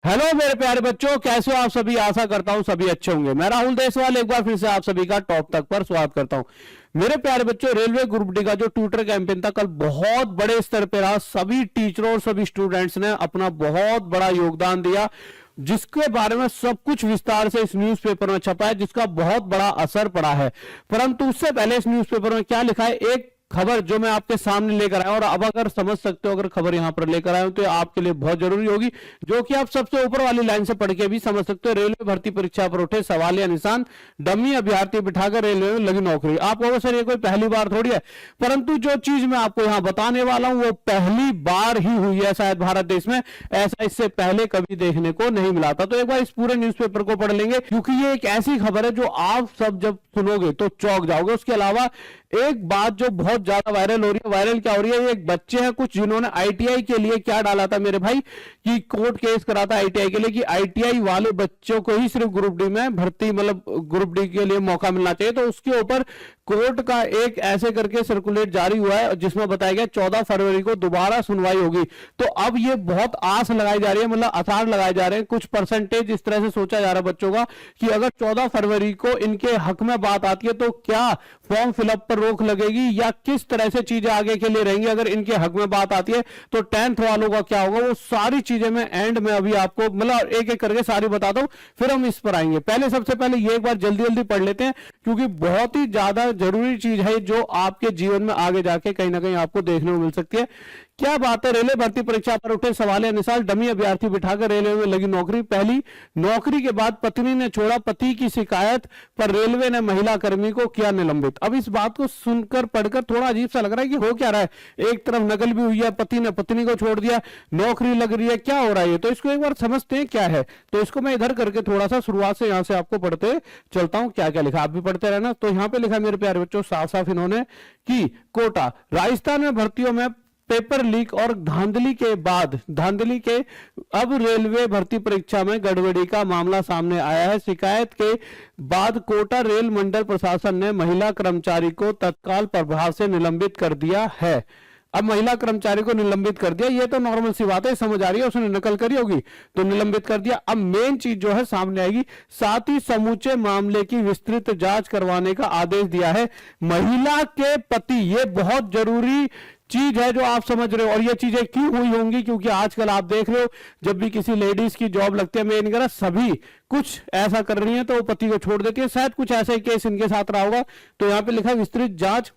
Hello मेरे प्यारे बच्चों, कैसे हो आप सभी। आशा करता हूं सभी अच्छे होंगे। मैं राहुल देसवाल एक बार फिर से आप सभी का टॉप तक पर स्वागत करता हूं। मेरे प्यारे बच्चों, रेलवे ग्रुप डी का जो ट्यूटर कैंपेन था कल बहुत बड़े स्तर पर रहा। सभी टीचरों और सभी स्टूडेंट्स ने अपना बहुत बड़ा योगदान दिया, जिसके बारे में सब कुछ विस्तार से इस न्यूज़पेपर में छपा है, जिसका बहुत बड़ा असर पड़ा है। परंतु उससे पहले इस न्यूज़पेपर में क्या लिखा है, एक खबर जो मैं आपके सामने लेकर आया, और अब अगर समझ सकते हो, अगर खबर यहां पर लेकर आया हूं तो आपके लिए बहुत जरूरी होगी, जो कि आप सबसे ऊपर वाली लाइन से पढ़ के भी समझ सकते हो। रेलवे भर्ती परीक्षा पर उठे सवाल या निशान, डमी अभ्यर्थी बिठाकर रेलवे में लगी नौकरी। आप कहोगे सर ये कोई पहली बार थोड़ी है, परंतु जो चीज मैं आपको यहां बताने वाला हूं वो पहली बार ही हुई है शायद भारत देश में। ऐसा इससे पहले कभी देखने को नहीं मिला था। तो एक बार इस पूरे न्यूज़पेपर को पढ़ लेंगे, क्योंकि ये एक ऐसी खबर है जो आप सब जब सुनोगे तो चौंक जाओगे। उसके अलावा एक बात जो बहुत ज्यादा वायरल हो रही है, वायरल क्या हो रही है, एक बच्चे हैं कुछ जिन्होंने आईटीआई के लिए क्या डाला था मेरे भाई, कि कोर्ट केस करा था आईटीआई के लिए कि आईटीआई वाले बच्चों को ही सिर्फ ग्रुप डी में भर्ती, मतलब ग्रुप डी के लिए मौका मिलना चाहिए। तो उसके ऊपर कोर्ट का एक ऐसे करके सर्कुलेट जारी हुआ है, जिसमें बताया गया 14 फरवरी को दोबारा सुनवाई होगी। तो अब ये बहुत आस लगाई जा रही है, मतलब आसार लगाए जा रहे हैं, कुछ परसेंटेज इस तरह से सोचा जा रहा है बच्चों का कि अगर 14 फरवरी को इनके हक में बात आती है तो क्या फॉर्म फिलअप पर रोक लगेगी या किस तरह से चीजें आगे के लिए रहेंगी। अगर इनके हक में बात आती है तो 10th वालों का क्या होगा, वो सारी चीजें मैं एंड में अभी आपको मतलब एक एक करके सारी बताता हूं, फिर हम इस पर आएंगे। पहले सबसे पहले ये एक बार जल्दी जल्दी पढ़ लेते हैं, क्योंकि बहुत ही ज्यादा जरूरी चीज है जो आपके जीवन में आगे जाके कहीं ना कहीं आपको देखने को मिल सकती है। क्या बात है, रेलवे भर्ती परीक्षा पर उठे सवाल या निशान, डमी अभ्यर्थी बिठाकर रेलवे में लगी नौकरी। पहली नौकरी के बाद पत्नी ने छोड़ा पति की शिकायत पर रेलवे ने महिला कर्मी को किया निलंबित। अब इस बात को सुनकर पढ़कर थोड़ा अजीब सा लग रहा है कि हो क्या रहा है। एक तरफ नकल भी हुई है, पति ने पत्नी को छोड़ दिया, नौकरी लग रही है, क्या हो रहा है। तो इसको एक बार समझते हैं क्या है। तो इसको मैं इधर करके थोड़ा सा शुरुआत से यहां से आपको पढ़ते चलता हूं, क्या क्या लिखा, आप भी पढ़ते रहना। तो यहां पे लिखा मेरे प्यारे बच्चों साफ साफ इन्होंने कि कोटा राजस्थान में भर्तियों में पेपर लीक और धांधली के अब रेलवे भर्ती परीक्षा में गड़बड़ी का मामला सामने आया है। शिकायत के बाद कोटा रेल मंडल प्रशासन ने महिला कर्मचारी को तत्काल प्रभाव से निलंबित कर दिया है। अब महिला कर्मचारी को निलंबित कर दिया, ये तो नॉर्मल सी बात है, समझ आ रही है, उसने नकल करी होगी तो निलंबित कर दिया। अब मेन चीज जो है सामने आएगी, साथ ही समूचे मामले की विस्तृत जांच करवाने का आदेश दिया है। महिला के पति, ये बहुत जरूरी चीज है जो आप समझ रहे हो। और ये चीजें क्यों हुई होंगी, क्योंकि आजकल आप देख रहे हो जब भी किसी लेडीज की जॉब लगती है, मैं नहीं कह रहा सभी कुछ ऐसा कर रही है तो वो पति को छोड़ देती है, शायद कुछ ऐसा ही केस इनके साथ रहा होगा। तो यहां पे लिखा विस्तृत जांच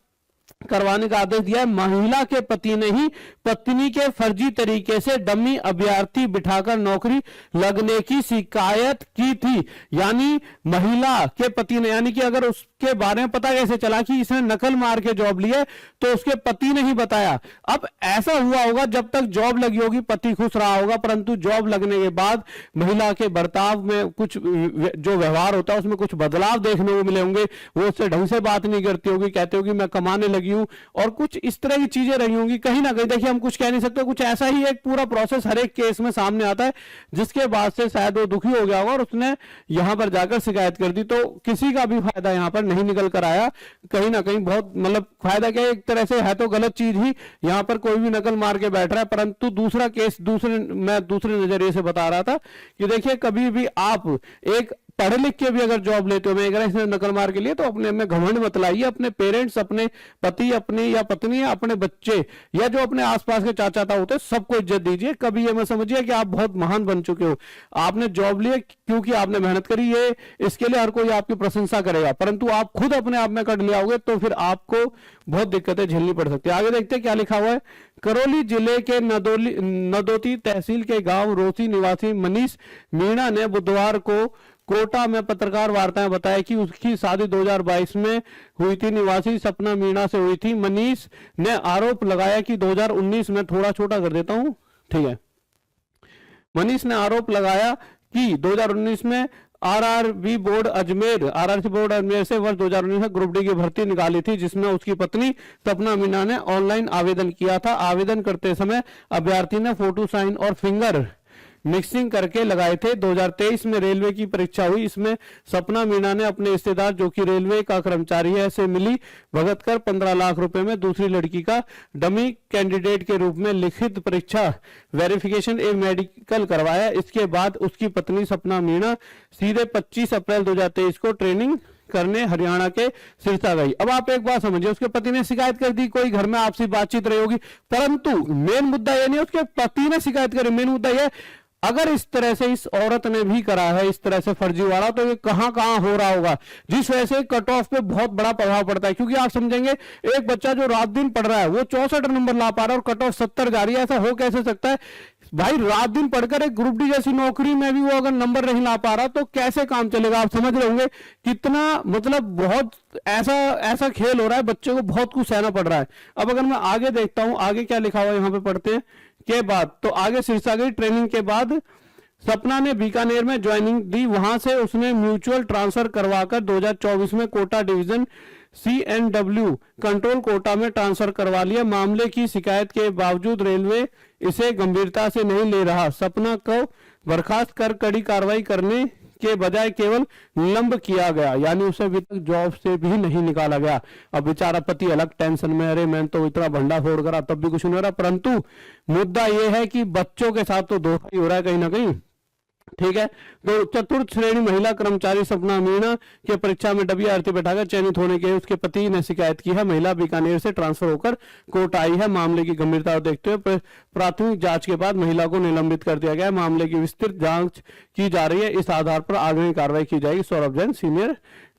करवाने का आदेश दिया है। महिला के पति ने ही पत्नी के फर्जी तरीके से डमी अभ्यर्थी बिठाकर नौकरी लगने की शिकायत की थी। यानी महिला के पति ने, यानी कि अगर उसके बारे में पता कैसे चला कि इसने नकल मार के जॉब ली है, तो उसके पति ने ही बताया। अब ऐसा हुआ होगा जब तक जॉब लगी होगी पति खुश रहा होगा, परंतु जॉब लगने के बाद महिला के बर्ताव में कुछ जो व्यवहार होता है उसमें कुछ बदलाव देखने को मिले होंगे। वो उससे ढंग से बात नहीं करती होगी, कहती होगी मैं कमाने लगी हूं, और कुछ इस तरह की चीजें रही होंगी। कहीं ना कहीं देखिए हम कुछ कह नहीं सकते, कुछ ऐसा ही एक पूरा प्रोसेस हर एक केस में सामने आता है, जिसके बाद से शायद वो दुखी हो गया होगा और उसने यहां पर जाकर शिकायत कर दी। तो किसी का भी फायदा यहां पर नहीं निकल कर आया, कहीं ना कहीं बहुत मतलब फायदा क्या है, एक तरह से है तो गलत चीज ही। यहां पर कोई भी नकल मार के बैठ रहा है, परंतु दूसरा केस मैं दूसरे नजरिए से बता रहा था कि देखिए कभी भी आप एक पढ़ लिख के भी अगर जॉब लेते हो, मैं अगर इसने नकल मार के लिए, तो अपने में घमंड मत लाइए। अपने पेरेंट्स, अपने पति, अपने या पत्नी या अपने बच्चे या जो अपने आसपास के चाचा होते हैं, सबको इज्जत दीजिए। कभी ये मत समझिए कि आप बहुत महान बन चुके हो। आपने जॉब ली क्योंकि आपने मेहनत करी, ये इसके लिए हर कोई आपकी प्रशंसा करेगा, परंतु आप खुद अपने आप में कर लिया होगे तो फिर आपको बहुत दिक्कतें झेलनी पड़ सकती है। आगे देखते हैं क्या लिखा हुआ है। करौली जिले के नदोती तहसील के गांव रोसी निवासी मनीष मीणा ने बुधवार को कोटा में पत्रकार वार्ता में बताया कि उसकी शादी 2022 में हुई थी। निवासी सपना मीणा से हुई थी। मनीष ने आरोप लगाया कि 2019 में, थोड़ा छोटा कर देता हूं, ठीक है। मनीष ने आरोप लगाया कि 2019 में आरआरसी बोर्ड अजमेर से वर्ष 2019 में ग्रुप डी की भर्ती निकाली थी, जिसमें उसकी पत्नी सपना मीणा ने ऑनलाइन आवेदन किया था। आवेदन करते समय अभ्यर्थी ने फोटो साइन और फिंगर मिक्सिंग करके लगाए थे। 2023 में रेलवे की परीक्षा हुई, इसमें सपना मीणा ने अपने रिश्तेदार जो कि रेलवे का कर्मचारी है से मिली भगत कर 15 लाख रुपए में दूसरी लड़की का डमी कैंडिडेट के रूप में लिखित परीक्षा वेरिफिकेशन ए मेडिकल करवाया। इसके बाद उसकी पत्नी सपना मीणा सीधे 25 अप्रैल 2023 को ट्रेनिंग करने हरियाणा के सिरसा गई। अब आप एक बात समझिए, उसके पति ने शिकायत कर दी, कोई घर में आपसी बातचीत रही होगी, परंतु मेन मुद्दा यह नहीं उसके पति ने शिकायत करी, मेन मुद्दा यह अगर इस तरह से इस औरत ने भी करा है इस तरह से फर्जीवाड़ा, तो ये कहां कहां हो रहा होगा, जिस वजह से कट ऑफ पे बहुत बड़ा प्रभाव पड़ता है। क्योंकि आप समझेंगे एक बच्चा जो रात दिन पढ़ रहा है वो 64 नंबर ला पा रहा है और कट ऑफ 70 जा रही है, ऐसा हो कैसे सकता है भाई? रात दिन पढ़कर एक ग्रुप डी जैसी नौकरी में भी वो अगर नंबर नहीं ला पा रहा तो कैसे काम चलेगा? आप समझ रहे होंगे कितना मतलब बहुत ऐसा खेल हो रहा है, बच्चे को बहुत कुछ सहना पड़ रहा है। अब अगर मैं आगे देखता हूं आगे क्या लिखा हुआ है यहां पे पढ़ते हैं के बाद, तो आगे सिरसा गई, ट्रेनिंग के बाद सपना ने बीकानेर में ज्वाइनिंग दी, वहां से उसने म्यूचुअल ट्रांसफर करवाकर 2024 में Kota division CNW control Kota में ट्रांसफर करवा लिया। मामले की शिकायत के बावजूद रेलवे इसे गंभीरता से नहीं ले रहा। सपना को बर्खास्त कर कड़ी कार्रवाई करने के बजाय केवल निलंब किया गया, यानी उसे अभी तक जॉब से भी नहीं निकाला गया। अब बेचारा पति अलग टेंशन में, अरे मैं तो इतना भंडा फोड़ करा तब भी कुछ नहीं हो रहा। परंतु मुद्दा यह है कि बच्चों के साथ तो धोखा ही हो रहा है कहीं ना कहीं, ठीक है। तो चतुर्थ श्रेणी महिला कर्मचारी सपना मीणा के परीक्षा में डबी आरती बैठाकर चयनित होने के उसके पति ने शिकायत की है। महिला बीकानेर से ट्रांसफर होकर कोटा आई है। मामले की गंभीरता को देखते हुए प्राथमिक जांच के बाद महिला को निलंबित कर दिया गया है। मामले की विस्तृत जांच की जा रही है, इस आधार पर आगे कार्रवाई की जाएगी। Saurabh Jain, senior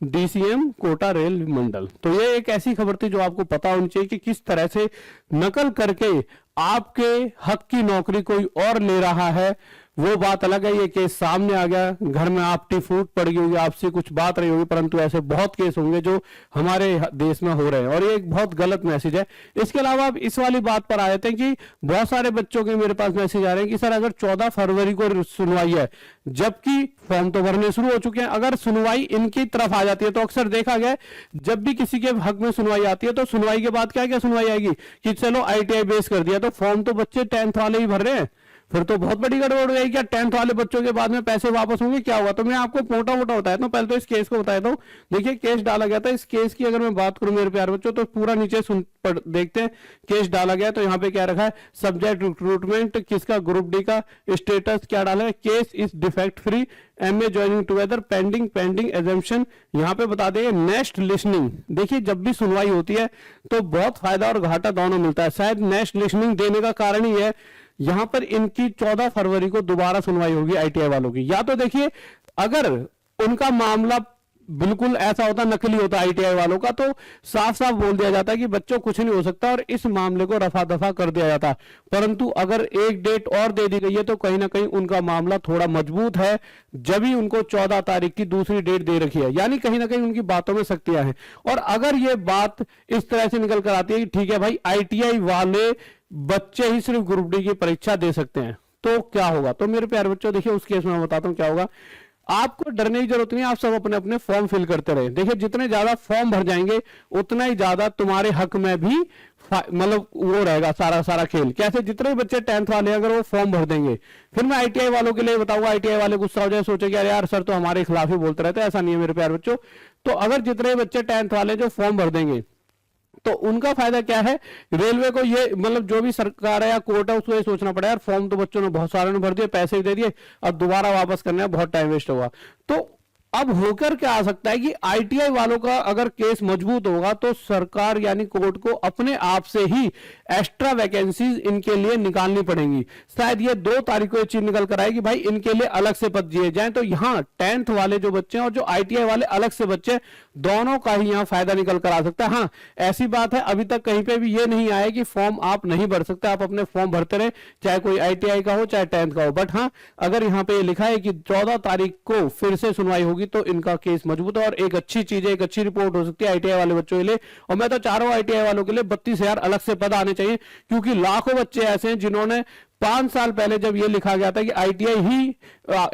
DCM Kota rail मंडल। तो ये एक ऐसी खबर थी जो आपको पता होनी चाहिए कि किस तरह से नकल करके आपके हक की नौकरी कोई और ले रहा है। वो बात अलग है, ये केस सामने आ गया, घर में आपकी फूट पड़ गई होगी, आपसे कुछ बात रही होगी, परंतु ऐसे बहुत केस होंगे जो हमारे देश में हो रहे हैं और ये एक बहुत गलत मैसेज है। इसके अलावा आप इस वाली बात पर आ जाते हैं कि बहुत सारे बच्चों के मेरे पास मैसेज आ रहे हैं कि सर अगर 14 फरवरी को सुनवाई है, जबकि फॉर्म तो भरने शुरू हो चुके हैं, अगर सुनवाई इनकी तरफ आ जाती है तो अक्सर देखा गया जब भी किसी के हक में सुनवाई आती है तो सुनवाई के बाद क्या क्या सुनवाई आएगी कि चलो ITI बेस कर दिया, तो फॉर्म तो बच्चे 10th वाले ही भर रहे हैं, फिर तो बहुत बड़ी गड़बड़ हो जाएगी। क्या 10th वाले बच्चों के बाद में पैसे वापस होंगे, क्या होगा? तो मैं आपको मोटा मोटा बताया था। पहले तो इस केस को बताया था। देखिए केस डाला गया था, इस केस की अगर मैं बात करूं मेरे प्यारे बच्चों तो पूरा नीचे देखते हैं केस डाला गया। तो यहाँ पे क्या रखा है, सब्जेक्ट रिक्रूटमेंट किसका, ग्रुप डी का, स्टेटस क्या डाला है, case is defect free, MA joining together, pending examination. यहाँ पे बता देंगे नेक्स्ट लिसनिंग। देखिए जब भी सुनवाई होती है तो बहुत फायदा और घाटा दोनों मिलता है। शायद नेक्स्ट लिसनिंग देने का कारण ही है यहां पर इनकी 14 फरवरी को दोबारा सुनवाई होगी ITI वालों की। या तो देखिए अगर उनका मामला बिल्कुल ऐसा होता, नकली होता ITI वालों का, तो साफ साफ बोल दिया जाता है कि बच्चों कुछ नहीं हो सकता और इस मामले को रफा दफा कर दिया जाता। परंतु अगर एक डेट और दे दी गई है तो कहीं ना कहीं उनका मामला थोड़ा मजबूत है, जब ही उनको 14 तारीख की दूसरी डेट दे रखी है, यानी कहीं ना कहीं उनकी बातों में शक्तियां हैं। और अगर ये बात इस तरह से निकल कर आती है कि ठीक है भाई ITI वाले बच्चे ही सिर्फ ग्रुप डी की परीक्षा दे सकते हैं, तो क्या होगा? तो मेरे प्यारे बच्चों देखिए उस केस में मैं बताता हूं क्या होगा। आपको डरने की जरूरत नहीं, आप सब अपने अपने फॉर्म फिल करते रहे। देखिए जितने ज्यादा फॉर्म भर जाएंगे उतना ही ज्यादा तुम्हारे हक में भी मतलब वो रहेगा सारा खेल। कैसे? जितने बच्चे 10th वाले अगर वो फॉर्म भर देंगे, फिर मैं ITI वालों के लिए बताऊंगा, ITI वाले गुस्सा हो जाए, सोचे अरे यार सर तो हमारे खिलाफ ही बोलते रहते हैं। ऐसा नहीं है मेरे प्यारे बच्चों। तो अगर जितने बच्चे 10th वाले जो फॉर्म भर देंगे तो उनका फायदा क्या है, रेलवे को ये मतलब जो भी सरकार है या कोर्ट है उसको ये सोचना पड़ेगा यार फॉर्म तो बच्चों ने बहुत सारे ने भर दिए, पैसे भी दे दिए, अब दोबारा वापस करने में बहुत टाइम वेस्ट होगा। तो अब होकर क्या आ सकता है कि ITI वालों का अगर केस मजबूत होगा तो सरकार यानी कोर्ट को अपने आप से ही एक्स्ट्रा वैकेंसीज इनके लिए निकालनी पड़ेंगी। शायद ये 2 तारीख को ये चीज निकल कर आएगी भाई इनके लिए अलग से पद दिए जाएं। तो यहाँ 10th वाले जो बच्चे हैं और जो ITI वाले अलग से बच्चे, दोनों का ही यहाँ फायदा निकल कर आ सकता है। हाँ ऐसी बात है अभी तक कहीं पे भी ये नहीं आया कि फॉर्म आप नहीं भर सकते, आप अपने फॉर्म भरते रहे, चाहे कोई ITI का हो चाहे 10th का हो। बट हाँ अगर यहाँ पे लिखा है कि 14 तारीख को फिर से सुनवाई होगी तो इनका केस मजबूत है और एक अच्छी चीज है, एक अच्छी रिपोर्ट हो सकती है ITI वाले बच्चों के लिए। और मैं तो चाह रहा हूं ITI वालों के लिए 32,000 अलग से पद आने चाहिए, क्योंकि लाखों बच्चे ऐसे हैं जिन्होंने 5 साल पहले जब ये लिखा गया था कि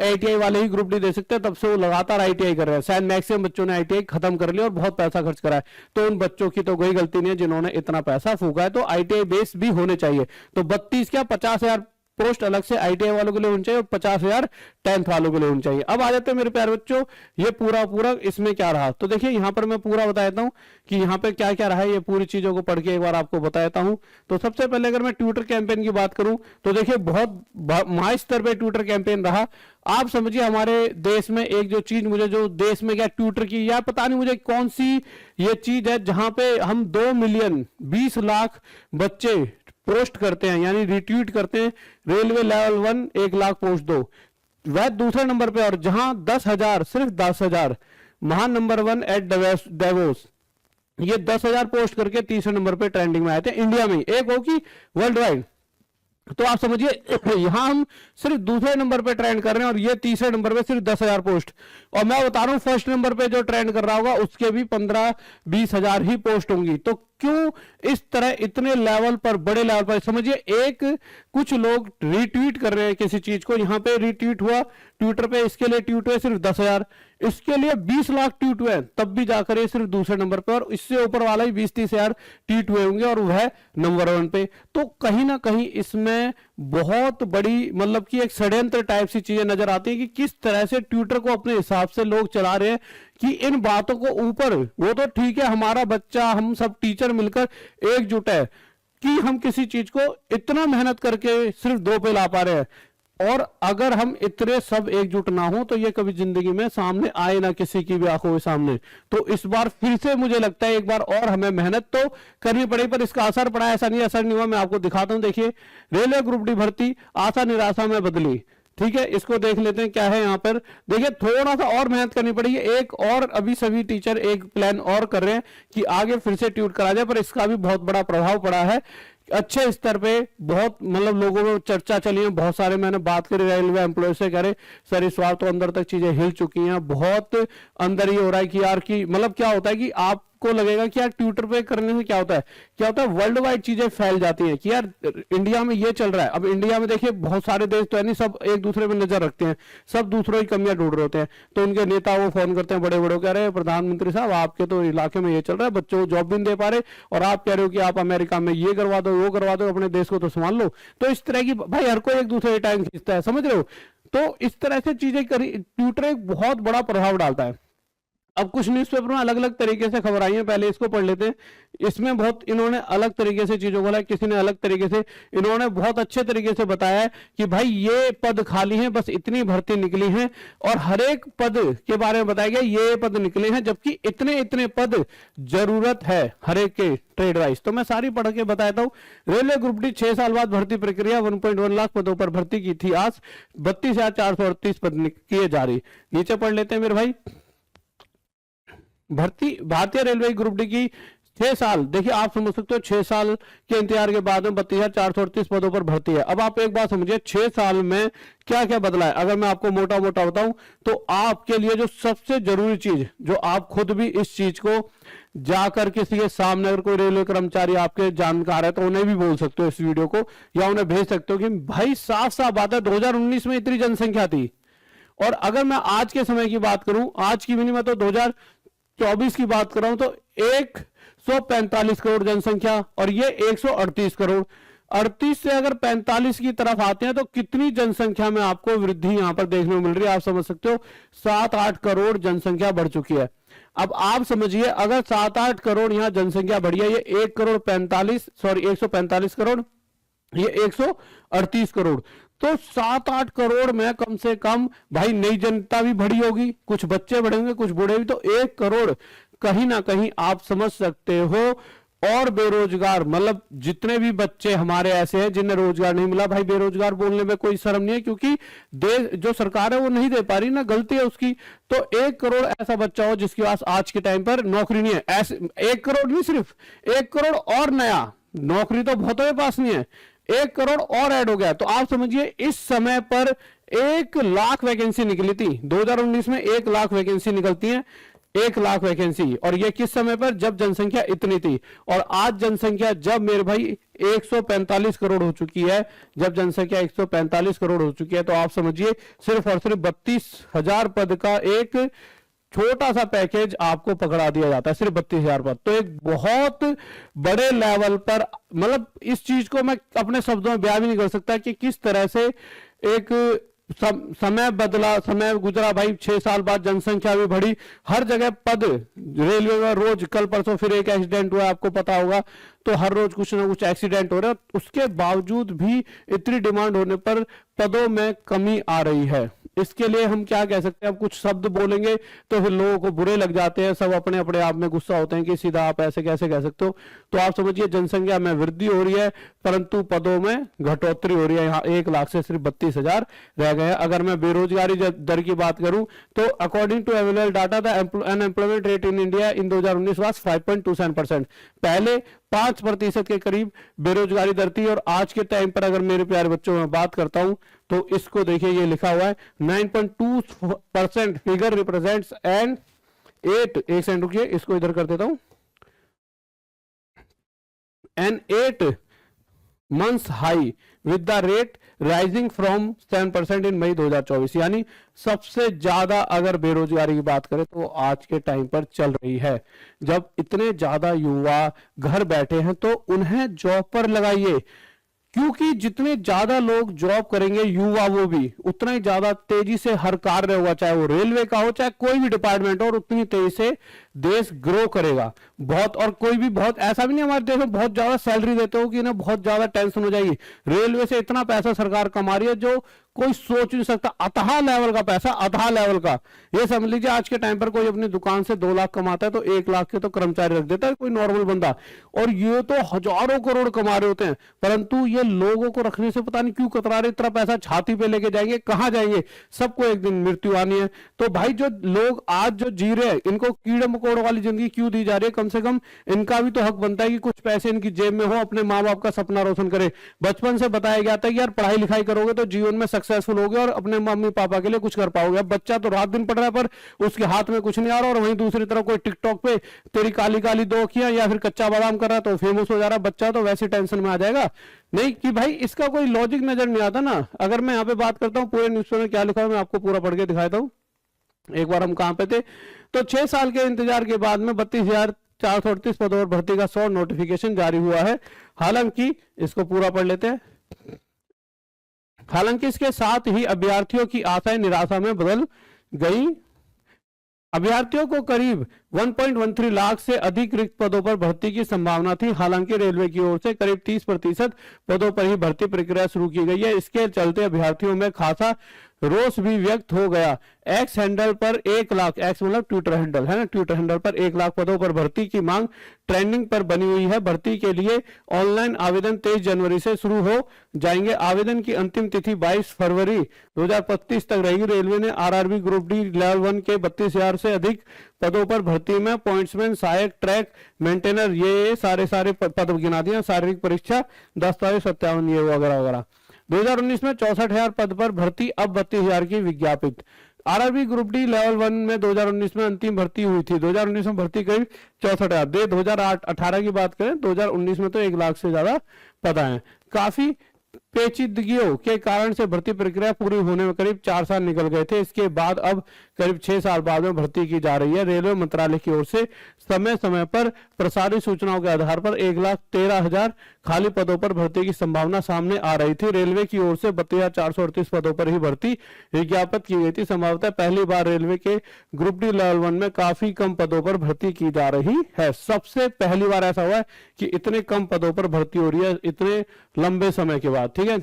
ITI वाले ही ग्रुप डी दे सकते हैं, तब से वो लगातार ITI कर रहे हैं। शायद मैक्सिमम बच्चों ने ITI खत्म कर लिया और बहुत पैसा खर्च करा है। तो उन बच्चों की तो कोई गलती नहीं है जिन्होंने इतना पैसा फूका है। तो ITI बेस भी होने चाहिए। तो 32 क्या 50,000 पोस्ट अलग से ITI वालों के लिए होनी चाहिए और 50,000 10th वालों के लिए होनी चाहिए। अब आ जाते हैं मेरे प्यारे बच्चों, ये पूरा पूरा इसमें क्या रहा। तो देखिए यहाँ पर मैं पूरा बता देता हूँ कि यहाँ पे क्या क्या रहा है, ये पूरी चीजों को पढ़ के एक बार आपको बता देता हूँ। तो सबसे पहले अगर मैं ट्विटर कैंपेन की बात करूं तो देखिए बहुत महान स्तर पे ट्विटर कैंपेन रहा। आप समझिए हमारे देश में एक जो चीज मुझे जो देश में क्या ट्विटर की या पता नहीं मुझे कौन सी ये चीज है जहां पे हम 2 मिलियन 20 लाख बच्चे पोस्ट करते हैं यानी रिट्वीट करते हैं। रेलवे लेवल 1 1 लाख पोस्ट दो, वह दूसरे नंबर पे, और जहां 10,000 सिर्फ 10,000 महान नंबर 1 एट डेवोस ये 10,000 पोस्ट करके तीसरे नंबर पे ट्रेंडिंग में आए थे इंडिया में, एक हो कि वर्ल्ड वाइड। तो आप समझिए यहां हम सिर्फ दूसरे नंबर पे ट्रेंड कर रहे हैं और ये तीसरे नंबर पे सिर्फ 10,000 पोस्ट। और मैं बता रहा हूं फर्स्ट नंबर पे जो ट्रेंड कर रहा होगा उसके भी 15-20 हजार ही पोस्ट होंगी। तो क्यों इस तरह इतने लेवल पर, बड़े लेवल पर समझिए, एक कुछ लोग रिट्वीट कर रहे हैं किसी चीज को, यहां पे रिट्वीट हुआ ट्विटर पे, इसके लिए ट्वीट हुए सिर्फ 10,000, इसके लिए 20 लाख ट्वीट हुए, तब भी जाकर ये सिर्फ दूसरे नंबर पे, और इससे ऊपर वाला ही 20-30 हजार ट्वीट हुए होंगे और वह नंबर 1 पे। तो कहीं ना कहीं इसमें बहुत बड़ी मतलब कि एक षड्यंत्र टाइप सी चीजें नजर आती है कि किस तरह से ट्विटर को अपने हिसाब से लोग चला रहे हैं कि इन बातों को ऊपर, वो तो ठीक है हमारा बच्चा हम सब टीचर मिलकर एकजुट है कि हम किसी चीज को इतना मेहनत करके सिर्फ 2 पे ला पा रहे हैं, और अगर हम इतने सब एकजुट ना हो तो ये कभी जिंदगी में सामने आए ना किसी की भी आंखों के सामने। तो इस बार फिर से मुझे लगता है एक बार और हमें मेहनत तो करनी पड़ेगी, पर इसका असर पड़ा, ऐसा नहीं असर नहीं हुआ। मैं आपको दिखाता हूं, देखिए रेलवे ग्रुप डी भर्ती आशा निराशा में बदली, ठीक है, इसको देख लेते हैं क्या है यहाँ पर। देखिए थोड़ा सा और मेहनत करनी पड़ेगी, एक और अभी सभी टीचर एक प्लान और कर रहे हैं कि आगे फिर से ट्यूट करा जाए, पर इसका भी बहुत बड़ा प्रभाव पड़ा है अच्छे स्तर पे। बहुत मतलब लोगों में चर्चा चली है, बहुत सारे मैंने बात करी रेलवे एम्प्लॉय से, करे सर इस बार तो अंदर तक चीजें हिल चुकी हैं, बहुत अंदर ये हो रहा है कि यार कि मतलब क्या होता है कि आप को लगेगा कि यार ट्विटर पे करने से क्या होता है वर्ल्ड वाइड चीजें फैल जाती हैं कि यार इंडिया में ये चल रहा है। अब इंडिया में देखिए बहुत सारे देश तो है नहीं, सब एक दूसरे में नजर रखते हैं, सब दूसरों की कमियां ढूंढ रहे होते हैं। तो उनके नेता वो फोन करते हैं बड़े बड़े, कह रहे हैं प्रधानमंत्री साहब आपके तो इलाके में ये चल रहा है, बच्चों को जॉब भी नहीं दे पा रहे, और आप कह रहे हो कि आप अमेरिका में ये करवा दो वो करवा दो, अपने देश को तो संभाल लो। तो इस तरह की भाई हर कोई एक दूसरे के टाइम खींचता है, समझ रहे हो। तो इस तरह से चीजें करी, ट्विटर एक बहुत बड़ा प्रभाव डालता है। अब कुछ न्यूज़पेपर में अलग अलग तरीके से खबर आई है, पहले इसको पढ़ लेते हैं। इसमें बहुत इन्होंने अलग तरीके से चीजों को बोला, किसी ने अलग तरीके से, इन्होंने बहुत अच्छे तरीके से बताया है कि भाई ये पद खाली हैं, बस इतनी भर्ती निकली है, और हर एक पद के बारे में बताया गया ये पद निकले हैं, जबकि इतने इतने पद जरूरत है हर एक के ट्रेड वाइज। तो मैं सारी पढ़ के बताता हूं। रेलवे ग्रुप डी 6 साल बाद भर्ती प्रक्रिया 1.1 लाख पदों पर भर्ती की थी, आज 32,438 पद किए जारी। नीचे पढ़ लेते हैं मेरे भाई। भर्ती भारतीय रेलवे ग्रुप डी की 6 साल, देखिए आप समझ सकते हो 6 साल के इंतजार के बाद में 32,438 पदों पर भर्ती है। अब आप एक बात समझिए 6 साल में क्या क्या बदला है। अगर मैं आपको मोटा मोटा बताऊं तो आपके लिए जो सबसे जरूरी चीज, जो आप खुद भी इस चीज को जाकर किसी के सामने, अगर कोई रेलवे कर्मचारी आपके जानकार है तो उन्हें भी बोल सकते हो इस वीडियो को, या उन्हें भेज सकते हो कि भाई साफ साफ बात है 2019 में इतनी जनसंख्या थी, और अगर मैं आज के समय की बात करूं, आज की भी नहीं, मैं तो 2024 की बात कर रहा हूं, तो 145 करोड़ जनसंख्या और ये 138 करोड़। 38 से अगर 45 की तरफ आते हैं तो कितनी जनसंख्या में आपको वृद्धि यहां पर देखने को मिल रही है, आप समझ सकते हो 7-8 करोड़ जनसंख्या बढ़ चुकी है। अब आप समझिए अगर 7-8 करोड़ यहां जनसंख्या बढ़ी है, ये 145 करोड़, ये 138 करोड़, तो 7-8 करोड़ में कम से कम भाई नई जनता भी बढ़ी होगी, कुछ बच्चे बढ़ेंगे कुछ बूढ़े भी, तो 1 करोड़ कहीं ना कहीं आप समझ सकते हो। और बेरोजगार, मतलब जितने भी बच्चे हमारे ऐसे हैं जिन्हें रोजगार नहीं मिला, भाई बेरोजगार बोलने में कोई शर्म नहीं है, क्योंकि देश जो सरकार है वो नहीं दे पा रही ना, गलती है उसकी। तो 1 करोड़ ऐसा बच्चा हो जिसके पास आज के टाइम पर नौकरी नहीं है, ऐसे 1 करोड़ नहीं, सिर्फ 1 करोड़ और नया, नौकरी तो बहुतों के पास नहीं है, 1 करोड़ और ऐड हो गया। तो आप समझिए इस समय पर 1 लाख वैकेंसी निकली थी 2019 में, 1 लाख वैकेंसी निकलती है, 1 लाख वैकेंसी, और ये किस समय पर, जब जनसंख्या इतनी थी। और आज जनसंख्या जब मेरे भाई 145 करोड़ हो चुकी है, जब जनसंख्या 145 करोड़ हो चुकी है, तो आप समझिए सिर्फ और सिर्फ 32,000 पद का एक छोटा सा पैकेज आपको पकड़ा दिया जाता है सिर्फ 32,000 पर। तो एक बहुत बड़े लेवल पर, मतलब इस चीज को मैं अपने शब्दों में बयान भी नहीं कर सकता कि किस तरह से एक समय बदला, समय गुजरा भाई, 6 साल बाद जनसंख्या भी बढ़ी, हर जगह पद, रेलवे में रोज कल परसों फिर एक एक्सीडेंट हुआ, आपको पता होगा, तो हर रोज कुछ ना कुछ एक्सीडेंट हो रहे हैं। उसके बावजूद भी इतनी डिमांड होने पर पदों में कमी आ रही है। इसके लिए हम क्या कह सकते हैं, अब कुछ शब्द बोलेंगे तो फिर लोगों को बुरे लग जाते हैं, सब अपने अपने आप में गुस्सा होते हैं कि सीधा आप ऐसे कैसे कह सकते हो। तो आप समझिए जनसंख्या में वृद्धि हो रही है परंतु पदों में घटोतरी हो रही है। यहाँ 1 लाख से सिर्फ 32,000 रह गए हैं। अगर मैं बेरोजगारी दर की बात करूं तो according to available data the unemployment rate in India in 2019 was 5.27%। पहले 5% के करीब बेरोजगारी दर थी, और आज के टाइम पर अगर मेरे प्यारे बच्चों में बात करता हूं तो इसको देखिए, ये लिखा हुआ है 9.2% फिगर रिप्रेजेंट्स एंड 8, एक सेकंड रुकिए, इसको इधर कर देता हूं, N 8 months high with the rate rising from 7% in मई 2024। यानी सबसे ज्यादा अगर बेरोजगारी की बात करें तो आज के टाइम पर चल रही है। जब इतने ज्यादा युवा घर बैठे हैं तो उन्हें जॉब पर लगाइए, क्योंकि जितने ज्यादा लोग जॉब करेंगे युवा, वो भी उतना ही ज्यादा तेजी से हर कार्य होगा, चाहे वो रेलवे का हो चाहे कोई भी डिपार्टमेंट हो, और उतनी तेजी से देश ग्रो करेगा बहुत। और कोई भी बहुत ऐसा भी नहीं हमारे देश में बहुत ज्यादा सैलरी देते हो कि ना बहुत ज्यादा टेंशन हो जाएगी। रेलवे से इतना पैसा सरकार कमा रही है जो कोई सोच नहीं सकता, अथाह लेवल का पैसा, अथाह लेवल का। ये समझ लीजिए आज के टाइम पर कोई अपनी दुकान से 2 लाख कमाता है तो 1 लाख के तो कर्मचारी रख देता है कोई नॉर्मल बंदा, और ये तो हजारों करोड़ कमा रहे होते हैं। परंतु ये लोगों को रखने से पता नहीं क्यों कतरा रहे, इतना पैसा छाती पे लेके जाएंगे, कहां जाएंगे, सबको एक दिन मृत्यु आनी है। तो भाई जो लोग आज जो जी रहे हैं इनको कीड़े मकोड़ों वाली जिंदगी क्यों दी जा रही है? कम से कम इनका भी तो हक बनता है कि कुछ पैसे इनकी जेब में हो, अपने माँ बाप का सपना रोशन करे। बचपन से बताया गया था कि यार पढ़ाई लिखाई करोगे तो जीवन में सक्सेसफुल होगे और अपने मम्मी पापा के लिए कुछ कर पाओगे। अब बच्चा तो रात दिन पढ़ रहा है पर उसके हाथ में कुछ नहीं आ रहा, और वहीं दूसरी तरफ कोई टिकटॉक पे तेरी काली काली 2 अखियां या फिर कच्चा बादाम कर रहा है तो फेमस हो जा रहा है। बच्चा तो वैसी टेंशन में आ जाएगा नहीं कि भाई इसका कोई लॉजिक नजर नहीं आता ना। अगर मैं यहाँ पे बात करता हूँ पूरे न्यूज़ में क्या लिखा है, मैं आपको पूरा पढ़ के दिखाता हूँ। एक बार हम कहां पे थे, तो 6 साल के इंतजार के बाद में 32,438 पदों पर भर्ती का 100 नोटिफिकेशन जारी हुआ है। हालांकि इसको पूरा पढ़ लेते हैं। हालांकि इसके साथ ही अभ्यर्थियों की आशाएं निराशा में बदल गई। अभ्यर्थियों को करीब 1.13 लाख से अधिक रिक्त पदों पर भर्ती की संभावना थी। हालांकि रेलवे की ओर से करीब 30% पदों पर ही भर्ती प्रक्रिया शुरू की गई है। इसके चलते अभ्यर्थियों में खासा रोष भी व्यक्त हो गया। एक्स हैंडल पर 1 लाख, एक्स मतलब ट्विटर हैंडल है ना, ट्विटर हैंडल पर 1 लाख पदों पर भर्ती की मांग ट्रेंडिंग पर बनी हुई है। भर्ती के लिए ऑनलाइन आवेदन 23 जनवरी से शुरू हो जाएंगे। आवेदन की अंतिम तिथि 22 फरवरी 2025 तक रहेगी। रेलवे ने आरआरबी ग्रुप डी लेवल 1 के 32,000 से अधिक पदों पर भर्ती में पॉइंट्समैन, सहायक, ट्रैक मेंटेनर, ये सारे पद गिना दिए। शारीरिक परीक्षा, दस्तावेज सत्यापन, ये वगैरह वगैरह। 2019 में 64,000 पद पर भर्ती, अब 32,000 की विज्ञापित। आरआरबी ग्रुप डी लेवल 1 में 2019 में अंतिम भर्ती हुई थी। 2019 में भर्ती करीब 64,000। 2018 की बात करें 2019 में तो 1 लाख से ज्यादा पद आए। काफी पेचीदगियों के कारण से भर्ती प्रक्रिया पूरी होने में करीब 4 साल निकल गए थे। इसके बाद अब करीब 6 साल बाद में भर्ती की जा रही है। रेलवे मंत्रालय की ओर से समय समय पर प्रसारित सूचनाओं के आधार पर 1,13,000 खाली पदों पर भर्ती की संभावना सामने आ रही थी। रेलवे की ओर से 32,438 पदों पर ही भर्ती विज्ञापित की गई थी। संभवतः पहली बार रेलवे के ग्रुप डी लेवल 1 में काफी कम पदों पर भर्ती की जा रही है। सबसे पहली बार ऐसा हुआ है कि इतने कम पदों पर भर्ती हो रही है इतने लंबे समय के बाद। ठीक है।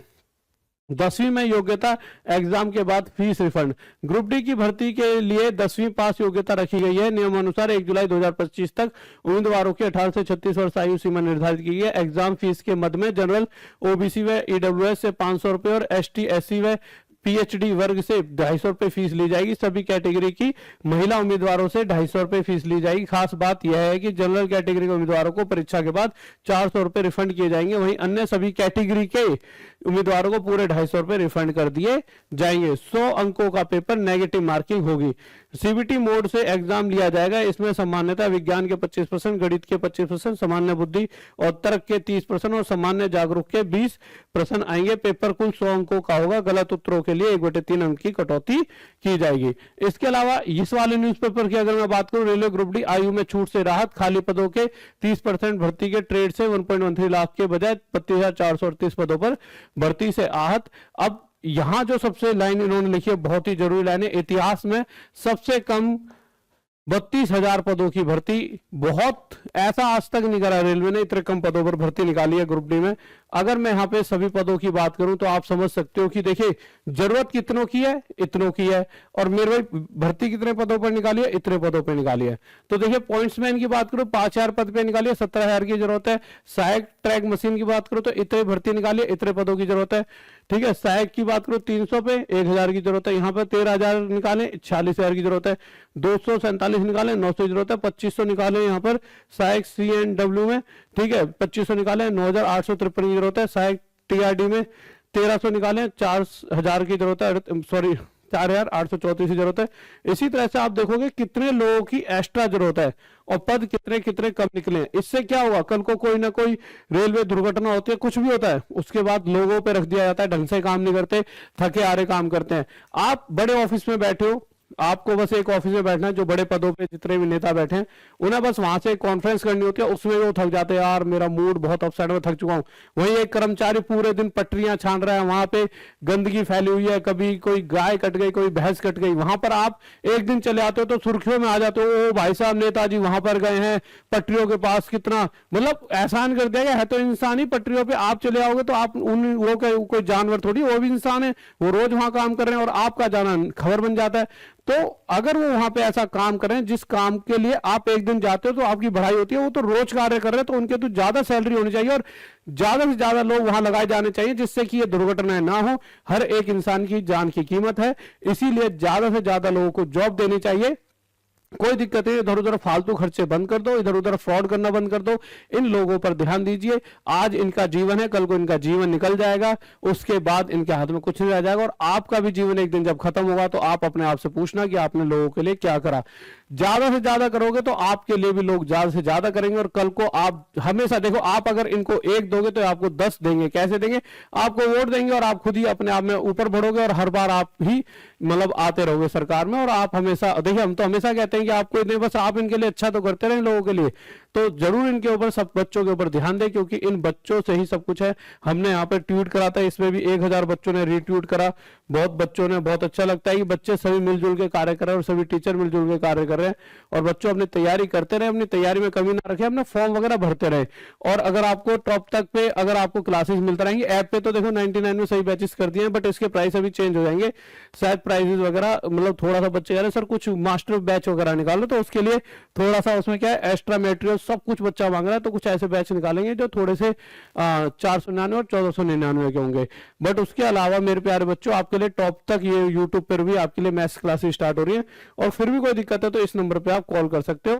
10वीं में योग्यता एग्जाम के बाद फीस रिफंड। ग्रुप डी की भर्ती के लिए 10वीं पास योग्यता रखी गई है। नियमानुसार 1 जुलाई 2025 तक उम्मीदवारों की 18 से 36 वर्ष आयु सीमा निर्धारित की है। एग्जाम फीस के मद में जनरल, ओबीसी व ईडब्ल्यूएस से 500 रुपए और एसटी, एससी व पीएचडी वर्ग से 250 रुपए फीस ली जाएगी। सभी कैटेगरी की महिला उम्मीदवारों से 250 रुपए फीस ली जाएगी। खास बात यह है कि जनरल कैटेगरी के उम्मीदवारों को परीक्षा के बाद 400 रुपए रिफंड किए जाएंगे। वहीं अन्य सभी कैटेगरी के उम्मीदवारों को पूरे 250 रुपए रिफंड कर दिए जाएंगे। 100 अंकों का पेपर नेगेटिव मार्किंग होगी। सीबीटी मोड से एग्जाम लिया जाएगा। इसमें सामान्यतः विज्ञान के 25%, गणित के 25%, सामान्य बुद्धि और तर्क के 30% और सामान्य जागरूक के 20% आएंगे। पेपर कुल 100 अंकों का होगा। गलत उत्तरों के लिए 1/3 अंक की कटौती की जाएगी। इसके अलावा इस वाले न्यूज़पेपर की अगर मैं बात करूं, रेलवे ग्रुप डी आयु में छूट से राहत, खाली पदों के 30% भर्ती के ट्रेड से 1.13 लाख के बजाय 32,438 पदों पर भर्ती से आहत। अब यहां जो सबसे लाइन इन्होंने लिखी है, बहुत ही जरूरी लाइन है, इतिहास में सबसे कम 32,000 पदों की भर्ती। बहुत ऐसा आज तक नहीं करा रेलवे ने, इतने कम पदों पर भर्ती निकाली है ग्रुप डी में। अगर मैं यहाँ पे सभी पदों की बात करूं तो आप समझ सकते हो कि देखिए जरूरत कितनों की है, इतनों की है, और मेरे भाई भर्ती कितने पदों पर निकाली है, इतने पदों पर निकाली है। तो देखिए पॉइंट्समैन की बात करूं 5,000 पद पे निकाली है, 17,000 की जरूरत है। सहायक ट्रैक मशीन की बात करूं तो इतने भर्ती निकाली है, इतने पदों की जरूरत है। ठीक है, सहायक की बात करूं 300 पे 1,000 की जरूरत है। यहाँ पे 13,000 निकाले, 46,000 की जरूरत है। 247 निकाले, 900 की जरूरत है। 2500 निकाले यहाँ पर सहायक CNW में, ठीक है, 2500 निकाले, 9,853 की जरूरत है। सहायक TRD में 1,300 निकाले, 4,000 की जरूरत है, सॉरी 4,834 की जरूरत है। इसी तरह से आप देखोगे कितने लोगों की एक्स्ट्रा जरूरत है और पद कितने कितने कम निकले हैं। इससे क्या होगा, कल को कोई ना कोई रेलवे दुर्घटना होती है, कुछ भी होता है, उसके बाद लोगों पे रख दिया जाता है, ढंग से काम नहीं करते, थके हारे काम करते हैं। आप बड़े ऑफिस में बैठे हो, आपको बस एक ऑफिस में बैठना है, जो बड़े पदों पे जितने भी नेता बैठे हैं उन्हें बस वहां से कॉन्फ्रेंस करनी होती है, उसमें वो थक जाते हैं, यार मेरा मूड बहुत अपसेट, में थक चुका हूं। वहीं एक कर्मचारी पूरे दिन पटरियां छान रहा है, वहां पे गंदगी फैली हुई है, कभी कोई गाय कट गई, कोई भैंस कट गई, वहां पर आप एक दिन चले आते हो तो सुर्खियों में आ जाते हो, ओ भाई साहब नेताजी वहां पर गए हैं पटरियों के पास, कितना मतलब एहसान कर दिया गया है। तो इंसान ही पटरियों पे आप चले आओगे तो आप उन वो कोई जानवर थोड़ी, वो भी इंसान है, वो रोज वहां काम कर रहे हैं और आपका जाना खबर बन जाता है। तो अगर वो वहां पे ऐसा काम करें जिस काम के लिए आप एक दिन जाते हो तो आपकी बढ़ाई होती है, वो तो रोज कार्य कर रहे हैं, तो उनके तो ज्यादा सैलरी होनी चाहिए और ज्यादा से ज्यादा लोग वहां लगाए जाने चाहिए, जिससे कि ये दुर्घटनाएं ना हो। हर एक इंसान की जान की कीमत है, इसीलिए ज्यादा से ज्यादा लोगों को जॉब देनी चाहिए। कोई दिक्कत नहीं, इधर उधर फालतू खर्चे बंद कर दो, इधर उधर फ्रॉड करना बंद कर दो, इन लोगों पर ध्यान दीजिए। आज इनका जीवन है, कल को इनका जीवन निकल जाएगा, उसके बाद इनके हाथ में कुछ नहीं रह जाएगा और आपका भी जीवन एक दिन जब खत्म होगा तो आप अपने आप से पूछना कि आपने लोगों के लिए क्या करा। ज्यादा से ज्यादा करोगे तो आपके लिए भी लोग ज्यादा से ज्यादा करेंगे और कल को आप हमेशा देखो, आप अगर इनको 1 दोगे तो आपको 10 देंगे। कैसे देंगे, आपको वोट देंगे और आप खुद ही अपने आप में ऊपर बढ़ोगे और हर बार आप ही मतलब आते रहोगे सरकार में। और आप हमेशा देखिए, हम तो हमेशा कहते हैं कि आपको नहीं, बस आप इनके लिए अच्छा तो करते रहे लोगों के लिए, तो जरूर इनके ऊपर सब बच्चों के ऊपर ध्यान दें, क्योंकि इन बच्चों से ही सब कुछ है। हमने यहाँ पे ट्वीट करा था, इसमें भी 1,000 बच्चों ने रीट्वीट करा, बहुत बच्चों ने, बहुत अच्छा लगता है कि बच्चे सभी मिलजुल के कार्य कर रहे हैं और सभी टीचर मिलजुल के कार्य कर रहे हैं और बच्चों अपनी तैयारी करते रहे, अपनी तैयारी में कमी ना रखे, अपने फॉर्म वगैरह भरते रहे। और अगर आपको टॉप तक पे अगर आपको क्लासेस मिलते रहेंगे, ऐप पे तो देखो 99 में सही बैचेस कर दिए हैं, बट इसके प्राइस अभी चेंज हो जाएंगे, शायद प्राइसेस वगैरह मतलब थोड़ा सा बच्चे कह रहे हैं सर कुछ मास्टर बैच वगैरह निकालो, तो उसके लिए थोड़ा सा उसमें क्या है, एक्स्ट्रा मटेरियल सब कुछ बच्चा मांग रहा है, तो कुछ ऐसे बैच निकालेंगे जो थोड़े से 499 और 1499 के होंगे। बट उसके अलावा मेरे प्यारे बच्चों, आपके लिए टॉप तक ये यूट्यूब पर भी आपके लिए मैथ्स क्लासेस स्टार्ट हो रही है। और फिर भी कोई दिक्कत है तो इस नंबर पर आप कॉल कर सकते हो।